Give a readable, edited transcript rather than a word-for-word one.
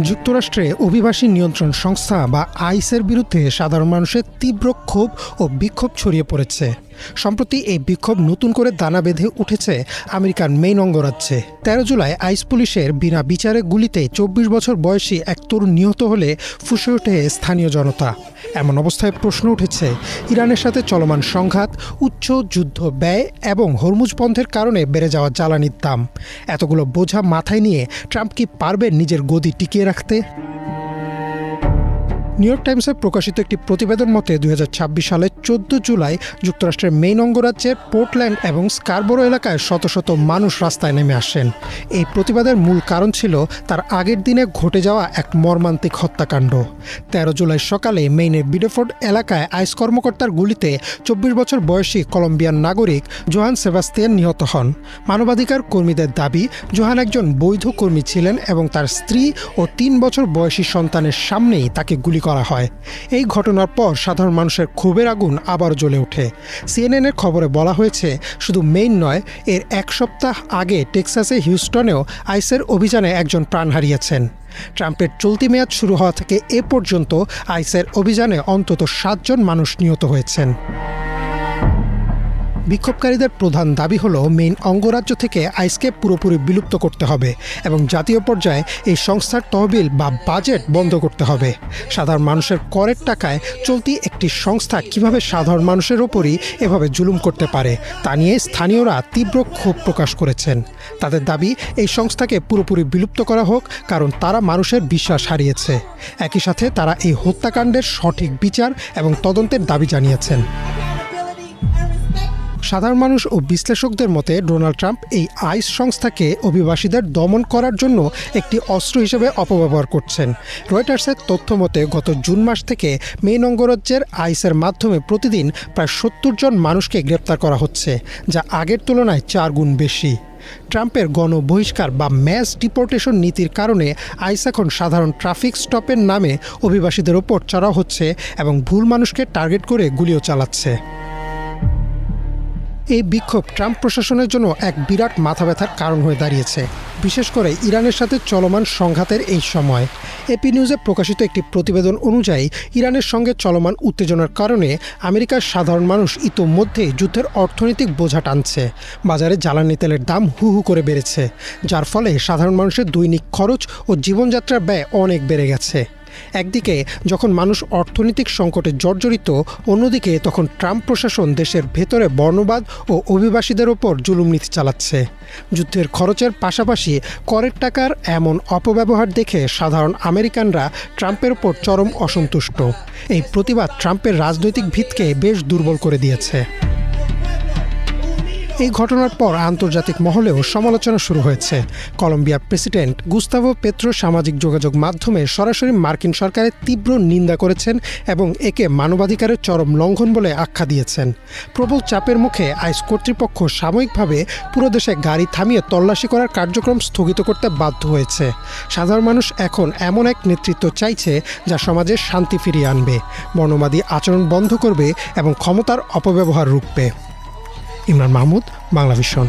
যুক্তরাষ্ট্রে অভিবাসী নিয়ন্ত্রণ সংস্থা বা আইসের বিরুদ্ধে সাধারণ মানুষের তীব্র ক্ষোভ ও বিক্ষোভ ছড়িয়ে পড়েছে। সম্প্রতি এই বিক্ষোভ নতুন করে দানা বেঁধে উঠেছে আমেরিকার মেইন অঙ্গরাজ্যে। 13 জুলাই আইস পুলিশের বিনা বিচারে গুলিতে 24 বছর বয়সী এক তরুণ নিহত হলে ফুঁসে ওঠে স্থানীয় জনতা। এমন অবস্থায় প্রশ্ন উঠেছে, ইরানের সাথে চলমান সংঘাত, উচ্চ যুদ্ধ ব্যয় এবং হরমুজ বন্ধের কারণে বেড়ে যাওয়া জ্বালানির দাম, এতগুলো বোঝা মাথায় নিয়ে ট্রাম্প কি পারবেন নিজের গদি টিকিয়ে রাখতে? নিউ ইয়র্ক টাইমসে প্রকাশিত একটি প্রতিবেদন মতে 2026 সালের 14 জুলাই যুক্তরাষ্ট্রের মেইন অঙ্গরাজ্যের পোর্টল্যান্ড এবং স্কারবোরো এলাকায় শত শত মানুষ রাস্তায় নেমে আসেন। এই প্রতিবাদের মূল কারণ ছিল তার আগের দিনে ঘটে যাওয়া এক মর্মান্তিক হত্যাকাণ্ড। 13 জুলাই সকালে মেইনের বিডেফোর্ড এলাকায় আইস কর্মকর্তার গুলিতে 24 বছর বয়সী কলম্বিয়ান নাগরিক জোহান সেবাস্তিয়ান নিহত হন। মানবাধিকার কর্মীদের দাবি, জোহান একজন বৈধ কর্মী ছিলেন এবং তার স্ত্রী ও 3 বছর বয়সী সন্তানের সামনেই তাকে গুলি করা হয়। এই ঘটনার পর সাধারণ মানুষের ক্ষোভের আগুন আবার জ্বলে ওঠে। সিএনএনের খবরে বলা হয়েছে, শুধু মেইন নয়, এর এক সপ্তাহ আগে টেক্সাসে হিউস্টনেও আইসের অভিযানে একজন প্রাণ হারিয়েছেন। ট্রাম্পের চলতি মেয়াদ শুরু হওয়া থেকে এ পর্যন্ত আইসের অভিযানে অন্তত 7 জন মানুষ নিহত হয়েছেন। বিক্ষোভকারীদের প্রধান দাবি হল মেইন অঙ্গরাজ্য থেকে আইসকে পুরোপুরি বিলুপ্ত করতে হবে এবং জাতীয় পর্যায়ে এই সংস্থার তহবিল বা বাজেট বন্ধ করতে হবে। সাধারণ মানুষের করের টাকায় চলতি একটি সংস্থা কিভাবে সাধারণ মানুষের ওপরই এভাবে জুলুম করতে পারে তা নিয়ে স্থানীয়রা তীব্র ক্ষোভ প্রকাশ করেছেন। তাদের দাবি, এই সংস্থাকে পুরোপুরি বিলুপ্ত করা হোক, কারণ তারা মানুষের বিশ্বাস হারিয়েছে। একই সাথে তারা এই হত্যাকাণ্ডের সঠিক বিচার এবং তদন্তের দাবি জানিয়েছেন। সাধারণ মানুষ ও বিশ্লেষকদের মতে ডোনাল্ড ট্রাম্প এই আইস সংস্থাকে অভিবাসীদের দমন করার জন্য একটি অস্ত্র হিসেবে অপব্যবহার করছেন। রয়টার্সের তথ্য মতে গত জুন মাস থেকে মেইন অঙ্গরাজ্যের আইসের মাধ্যমে প্রতিদিন প্রায় 70 জন মানুষকে গ্রেপ্তার করা হচ্ছে, যা আগের তুলনায় 4 গুণ বেশি। ট্রাম্পের গণবহিষ্কার বা ম্যাস ডিপোর্টেশন নীতির কারণে আইস এখন সাধারণ ট্রাফিক স্টপের নামে অভিবাসীদের ওপর চড়াও হচ্ছে এবং ভুল মানুষকে টার্গেট করে গুলিও চালাচ্ছে। এই বিক্ষোভ ট্রাম্প প্রশাসনের জন্য এক বিরাট মাথা ব্যথার কারণ হয়ে দাঁড়িয়েছে, বিশেষ করে ইরানের সাথে চলমান সংঘাতের এই সময়। এপি নিউজে প্রকাশিত একটি প্রতিবেদন অনুযায়ী ইরানের সঙ্গে চলমান উত্তেজনার কারণে আমেরিকার সাধারণ মানুষ ইতোমধ্যেই যুদ্ধের অর্থনৈতিক বোঝা টানছে। বাজারে জ্বালানি তেলের দাম হু হু করে বেড়েছে, যার ফলে সাধারণ মানুষের দৈনিক খরচ ও জীবনযাত্রার ব্যয় অনেক বেড়ে গেছে। একদিকে যখন মানুষ অর্থনৈতিক সংকটে জর্জরিত, অন্যদিকে তখন ট্রাম্প প্রশাসন দেশের ভেতরে বর্ণবাদ ও অভিবাসীদের ওপর জুলুম নীতি চালাচ্ছে। যুদ্ধের খরচের পাশাপাশি করের টাকার এমন অপব্যবহার দেখে সাধারণ আমেরিকানরা ট্রাম্পের ওপর চরম অসন্তুষ্ট। এই প্রতিবাদ ট্রাম্পের রাজনৈতিক ভিতকে বেশ দুর্বল করে দিয়েছে। এই ঘটনার পর আন্তর্জাতিক মহলেও সমালোচনা শুরু হয়েছে। কলম্বিয়ার প্রেসিডেন্ট গুস্তাভো পেত্রো সামাজিক যোগাযোগ মাধ্যমে সরাসরি মার্কিন সরকারের তীব্র নিন্দা করেছেন এবং একে মানবাধিকারের চরম লঙ্ঘন বলে আখ্যা দিয়েছেন। প্রবল চাপের মুখে আইস কর্তৃপক্ষ সাময়িকভাবে পুরো দেশে গাড়ি থামিয়ে তল্লাশি করার কার্যক্রম স্থগিত করতে বাধ্য হয়েছে। সাধারণ মানুষ এখন এমন এক নেতৃত্ব চাইছে যা সমাজে শান্তি ফিরিয়ে আনবে, বর্ণবাদী আচরণ বন্ধ করবে এবং ক্ষমতার অপব্যবহার রুখবে। ইমরান মাহমুদ, বাংলাভিশন।